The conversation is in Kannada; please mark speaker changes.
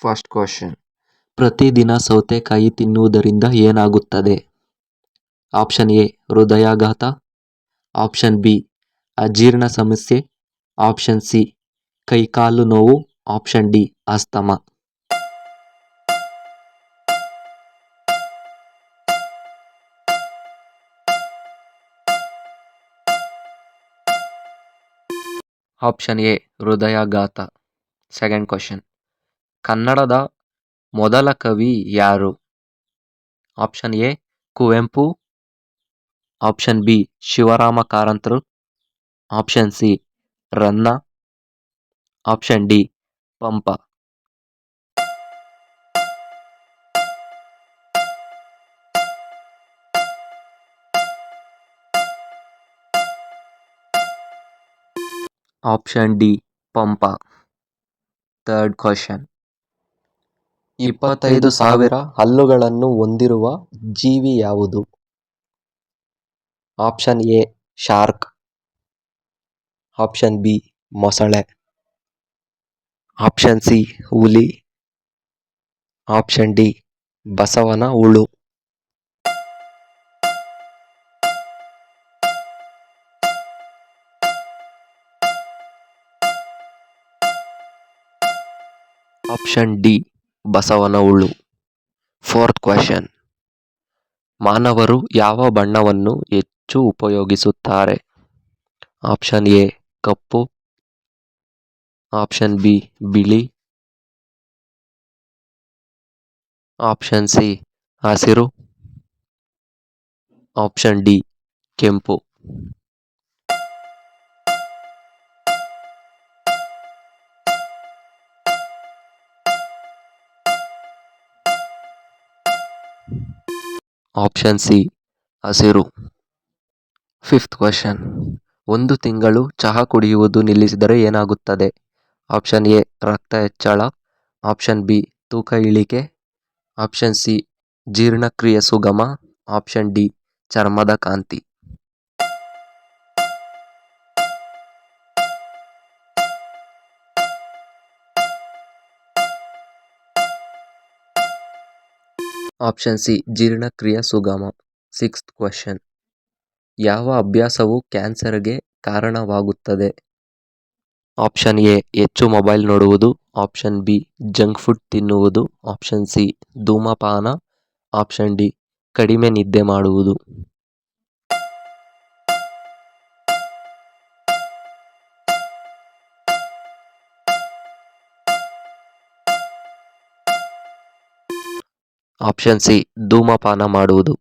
Speaker 1: First question. ಪ್ರತಿದಿನ ಸೌತೆಕಾಯಿ ತಿನ್ನುವುದರಿಂದ ಏನಾಗುತ್ತದೆ? ಆಪ್ಷನ್ ಎ ಹೃದಯಾಘಾತ, ಆಪ್ಷನ್ ಬಿ ಅಜೀರ್ಣ ಸಮಸ್ಯೆ, ಆಪ್ಷನ್ ಸಿ ಕೈಕಾಲು ನೋವು, ಆಪ್ಷನ್ ಡಿ ಅಸ್ತಮ. ಆಪ್ಷನ್ ಎ ಹೃದಯಾಘಾತ. Second question. ಕನ್ನಡದ ಮೊದಲ ಕವಿ ಯಾರು? Option A Kuvempu, option B Shivarama ಕಾರಂತರು, option C Ranna, option D Pampa. Option D Pampa. Third question. 25,000 ಹಲ್ಲುಗಳನ್ನು ಹೊಂದಿರುವ ಜೀವಿ ಯಾವುದು? Option A shark, option B ಮೊಸಳೆ, ಆಪ್ಷನ್ ಸಿ ಹುಲಿ, ಆಪ್ಷನ್ ಡಿ ಬಸವನ ಹುಳು. ಆಪ್ಷನ್ ಡಿ ಬಸವನ ಹುಳು. Fourth question. ಮಾನವರು ಯಾವ ಬಣ್ಣವನ್ನು ಹೆಚ್ಚು ಉಪಯೋಗಿಸುತ್ತಾರೆ? Option A cup, option B ಬಿಳಿ, ಆಪ್ಷನ್ ಸಿ ಹಸಿರು, ಆಪ್ಷನ್ ಡಿ ಕೆಂಪು. ಆಪ್ಷನ್ ಸಿ ಹಸಿರು. Fifth question. ಒಂದು ತಿಂಗಳು ಚಹಾ ಕುಡಿಯುವುದು ನಿಲ್ಲಿಸಿದರೆ ಏನಾಗುತ್ತದೆ? ಆಪ್ಷನ್ ಎ ರಕ್ತ ಹೆಚ್ಚಳ, ಆಪ್ಷನ್ ಬಿ ತೂಕ ಇಳಿಕೆ, ಆಪ್ಷನ್ ಸಿ ಜೀರ್ಣಕ್ರಿಯೆ ಸುಗಮ, ಆಪ್ಷನ್ ಡಿ ಚರ್ಮದ ಕಾಂತಿ. ಆಪ್ಷನ್ ಸಿ ಜೀರ್ಣಕ್ರಿಯೆ ಸುಗಮ. Sixth question. ಯಾವ ಅಭ್ಯಾಸವು ಕ್ಯಾನ್ಸರ್ಗೆ ಕಾರಣವಾಗುತ್ತದೆ? ಆಪ್ಷನ್ ಎ ಹೆಚ್ಚು ಮೊಬೈಲ್ ನೋಡುವುದು, ಆಪ್ಷನ್ ಬಿ ಜಂಕ್ ಫುಡ್ ತಿನ್ನುವುದು, ಆಪ್ಷನ್ ಸಿ ಧೂಮಪಾನ, ಆಪ್ಷನ್ ಡಿ ಕಡಿಮೆ ನಿದ್ದೆ ಮಾಡುವುದು. ಆಪ್ಷನ್ ಸಿ ಧೂಮಪಾನ ಮಾಡುವುದು.